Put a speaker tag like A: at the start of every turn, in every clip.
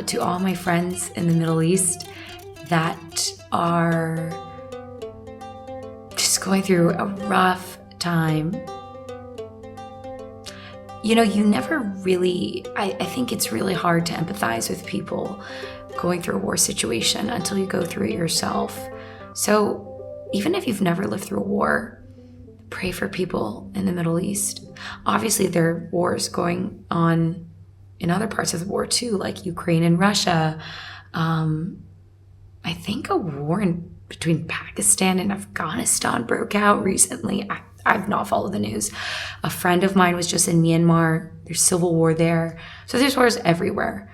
A: to all my friends in the Middle East that are just going through a rough time. You never really, I think it's really hard to empathize with people going through a war situation until you go through it yourself. So even if you've never lived through a war, pray for people in the Middle East. Obviously, there are wars going on in other parts of the war too, like Ukraine and Russia. I think a war between Pakistan and Afghanistan broke out recently. I've not followed the news. A friend of mine was just in Myanmar. There's civil war there. So there's wars everywhere.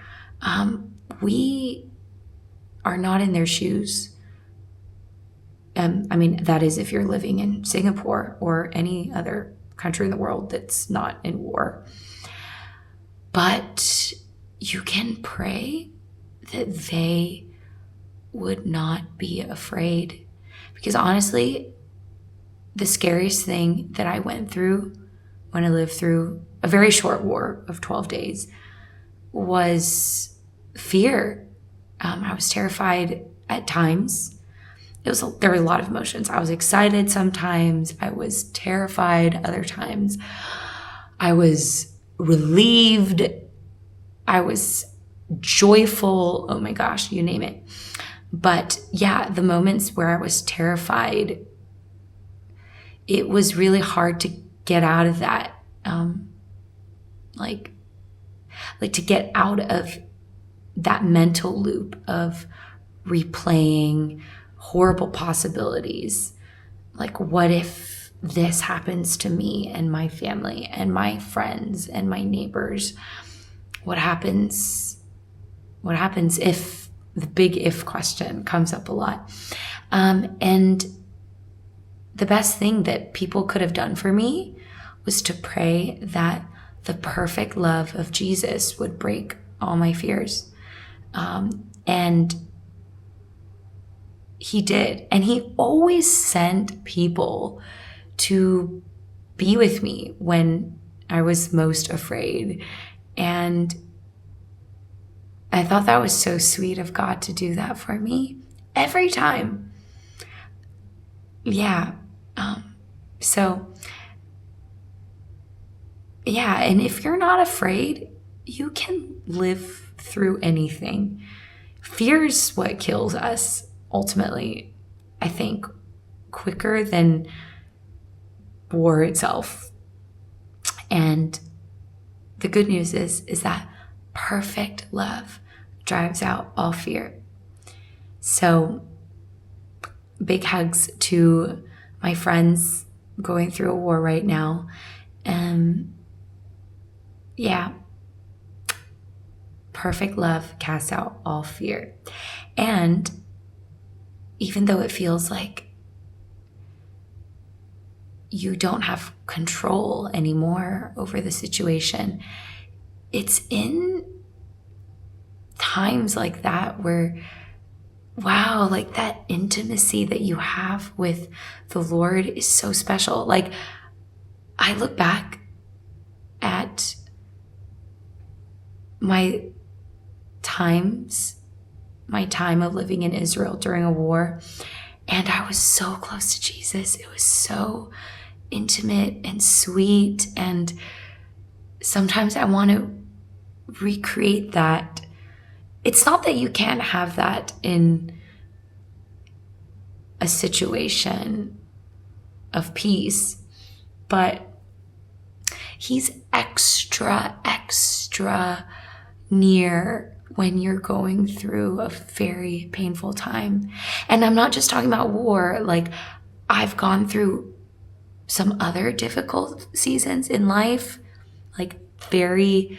A: We are not in their shoes. That is if you're living in Singapore or any other country in the world that's not in war. But you can pray that they would not be afraid. Because honestly, the scariest thing that I went through when I lived through a very short war of 12 days was fear. I was terrified at times. There were a lot of emotions. I was excited sometimes. I was terrified other times. I was relieved. I was joyful. Oh my gosh, you name it. But yeah, the moments where I was terrified, it was really hard to get out of that. Like to get out of that mental loop of replaying horrible possibilities. Like, what if this happens to me and my family and my friends and my neighbors? What happens if the big if question comes up a lot? And the best thing that people could have done for me was to pray that the perfect love of Jesus would break all my fears. And he did. And he always sent people to be with me when I was most afraid. And I thought that was so sweet of God to do that for me every time. Yeah. And if you're not afraid, you can live through anything. Fear is what kills us, ultimately, I think, quicker than war itself. And the good news is that perfect love drives out all fear. So big hugs to my friends going through a war right now. Perfect love casts out all fear. And even though it feels like you don't have control anymore over the situation, it's in times like that where, wow, like that intimacy that you have with the Lord is so special. Like, I look back at my time of living in Israel during a war, and I was so close to Jesus. It was so intimate and sweet, and sometimes I want to recreate that. It's not that you can't have that in a situation of peace, but he's extra near when you're going through a very painful time. And I'm not just talking about war. Like, I've gone through some other difficult seasons in life, like very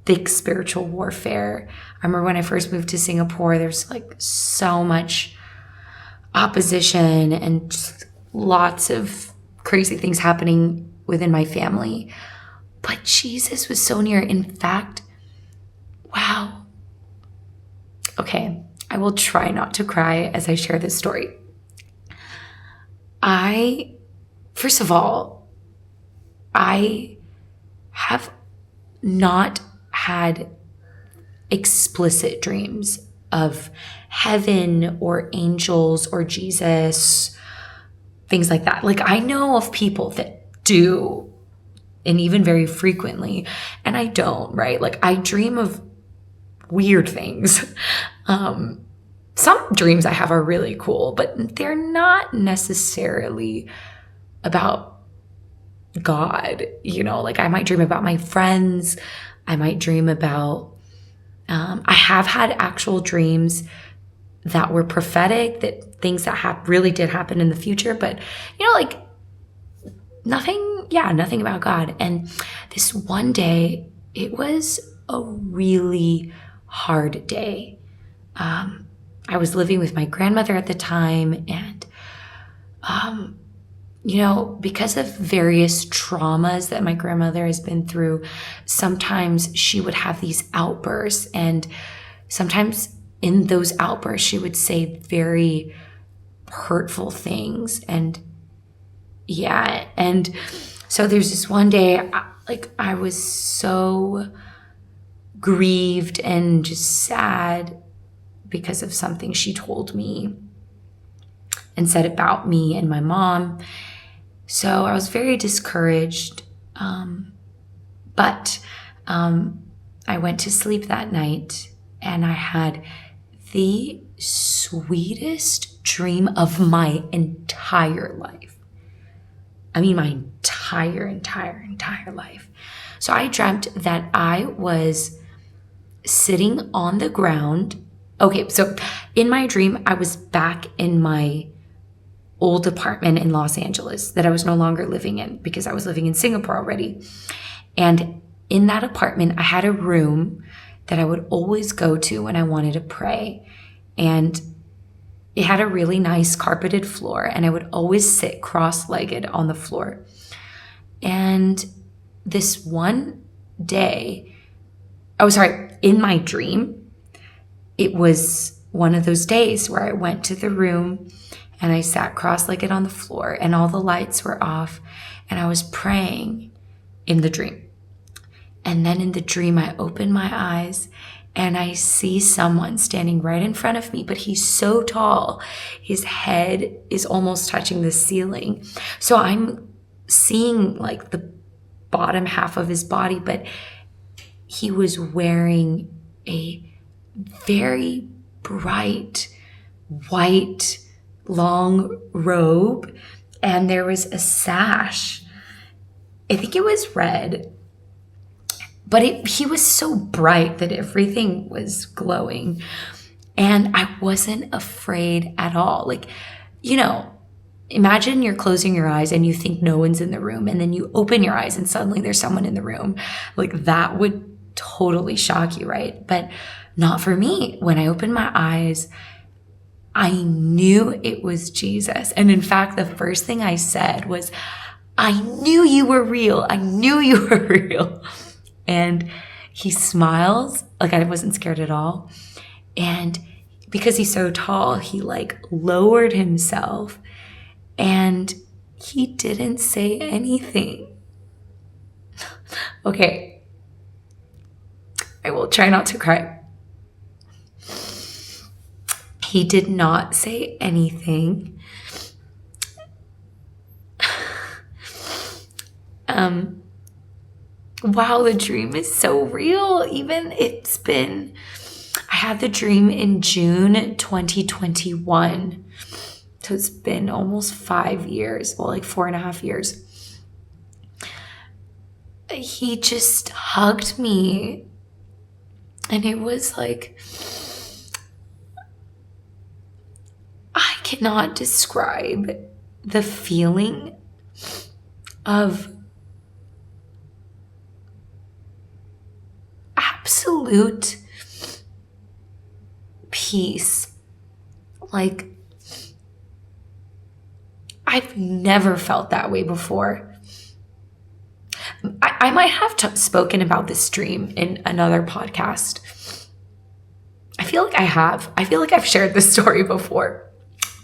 A: big spiritual warfare. I remember when I first moved to Singapore, there's like so much opposition and just lots of crazy things happening within my family. But Jesus was so near. In fact, wow. Okay, I will try not to cry as I share this story. First of all, I have not had explicit dreams of heaven or angels or Jesus, things like that. Like, I know of people that do, and even very frequently, and I don't, right? Like, I dream of weird things. Some dreams I have are really cool, but they're not necessarily about God, like I might dream about my friends. I might dream about, I have had actual dreams that were prophetic, that things that really did happen in the future, but like nothing about God. And this one day, it was a really hard day. I was living with my grandmother at the time, and because of various traumas that my grandmother has been through, sometimes she would have these outbursts, and sometimes in those outbursts she would say very hurtful things. And so there's this one day, I was so grieved and just sad because of something she told me and said about me and my mom. So I was very discouraged. But I went to sleep that night, and I had the sweetest dream of my entire life. I mean, my entire life. So I dreamt that I was sitting on the ground. Okay, so in my dream, I was back in my old apartment in Los Angeles that I was no longer living in because I was living in Singapore already. And in that apartment, I had a room that I would always go to when I wanted to pray. And it had a really nice carpeted floor, and I would always sit cross-legged on the floor. And this one day, in my dream, it was one of those days where I went to the room and I sat cross-legged on the floor, and all the lights were off, and I was praying in the dream. And then in the dream, I open my eyes and I see someone standing right in front of me, but he's so tall, his head is almost touching the ceiling. So I'm seeing like the bottom half of his body, but he was wearing a very bright white long robe, and there was a sash. I think it was red, but he was so bright that everything was glowing, and I wasn't afraid at all. Like, imagine you're closing your eyes and you think no one's in the room, and then you open your eyes and suddenly there's someone in the room. Like, that would totally shock you, right? But not for me. When I opened my eyes, I knew it was Jesus. And in fact, the first thing I said was, I knew you were real. I knew you were real. And he smiles, like I wasn't scared at all. And because he's so tall, he lowered himself, and he didn't say anything. Okay, I will try not to cry. He did not say anything. Wow, the dream is so real. I had the dream in June 2021. So it's been almost 5 years, 4.5 years. He just hugged me, and it was like, I cannot describe the feeling of absolute peace. Like, I've never felt that way before. I might have spoken about this dream in another podcast. I feel like I have. I feel like I've shared this story before,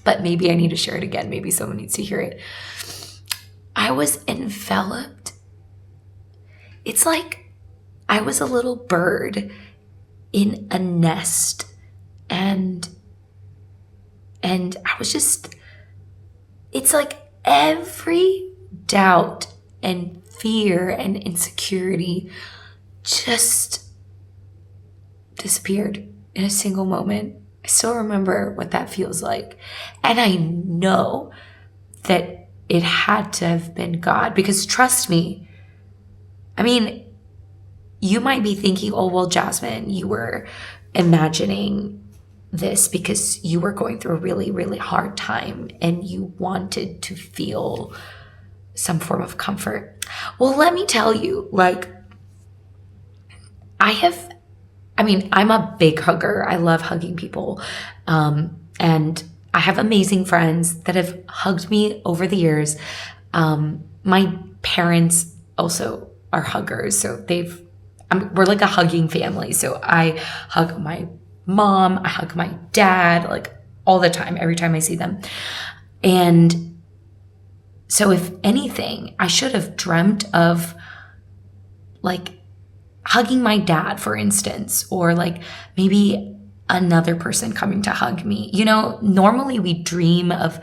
A: but maybe I need to share it again. Maybe someone needs to hear it. I was enveloped. It's like I was a little bird in a nest. And I was just, it's like every doubt and fear and insecurity just disappeared in a single moment. I still remember what that feels like. And I know that it had to have been God, because trust me, I mean, you might be thinking, oh, well, Jasmine, you were imagining this because you were going through a really, really hard time and you wanted to feel some form of comfort. Well, let me tell you, like, I'm a big hugger. I love hugging people. And I have amazing friends that have hugged me over the years. My parents also are huggers. So we're like a hugging family. So I hug my mom, I hug my dad, like all the time, every time I see them. And so if anything, I should have dreamt of like hugging my dad, for instance, or like maybe another person coming to hug me. You know, normally we dream of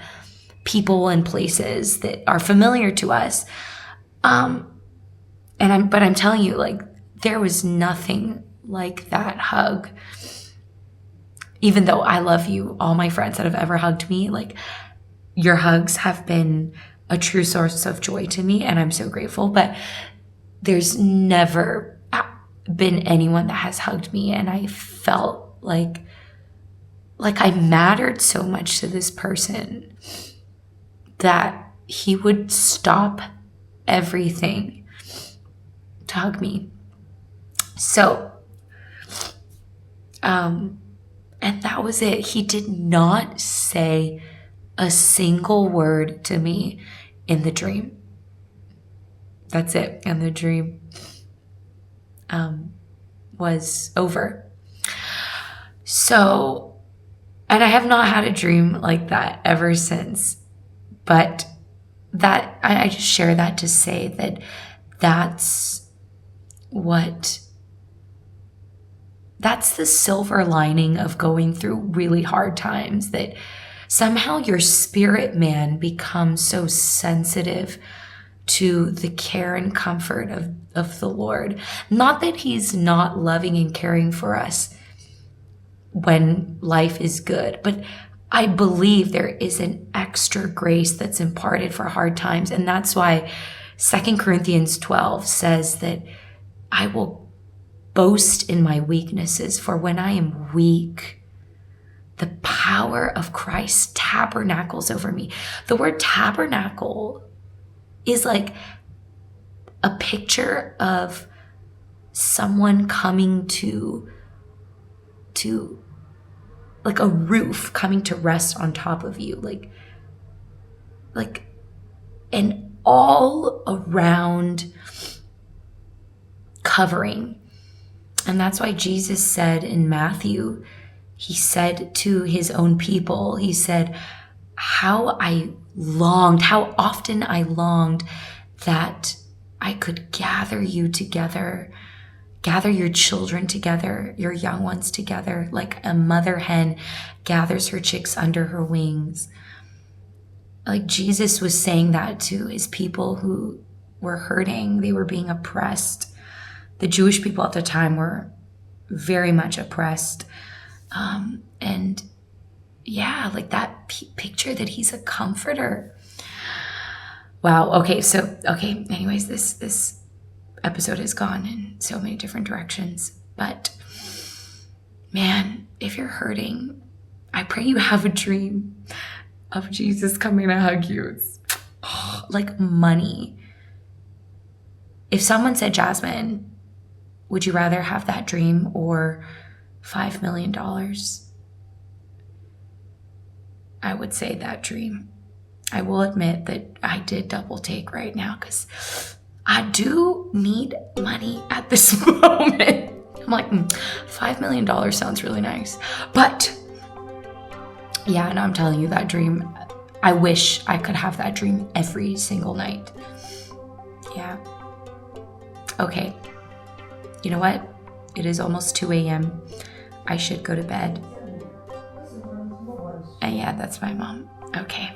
A: people and places that are familiar to us. But I'm telling you, like, there was nothing like that hug. Even though I love you, all my friends that have ever hugged me, like, your hugs have been a true source of joy to me, and I'm so grateful. But there's never been anyone that has hugged me and I felt like I mattered so much to this person that he would stop everything to hug me. So, and that was it. He did not say a single word to me in the dream. That's it. And the dream was over. So, and I have not had a dream like that ever since. But that, I just share that to say that that's the silver lining of going through really hard times, that somehow your spirit man becomes so sensitive to the care and comfort of the Lord. Not that he's not loving and caring for us when life is good, but I believe there is an extra grace that's imparted for hard times. And that's why 2 Corinthians 12 says that I will boast in my weaknesses, for when I am weak, the power of Christ tabernacles over me. The word tabernacle is like a picture of someone coming to like a roof coming to rest on top of you, like an all around covering. And that's why Jesus said in Matthew, he said to his own people, he said, how often I longed that I could gather you together, gather your children together, your young ones together, like a mother hen gathers her chicks under her wings. Like Jesus was saying that to his people who were hurting. They were being oppressed. The Jewish people at the time were very much oppressed. And yeah, like that picture that he's a comforter. Wow. Okay. Anyways, this episode has gone in so many different directions, but man, if you're hurting, I pray you have a dream of Jesus coming to hug you. It's like money. If someone said, Jasmine, would you rather have that dream or $5 million? I would say that dream. I will admit that I did double take right now because I do need money at this moment. I'm like, $5 million sounds really nice. But yeah, and I'm telling you, that dream, I wish I could have that dream every single night. Yeah. Okay. You know what? It is almost 2 a.m. I should go to bed. And yeah, that's my mom. Okay.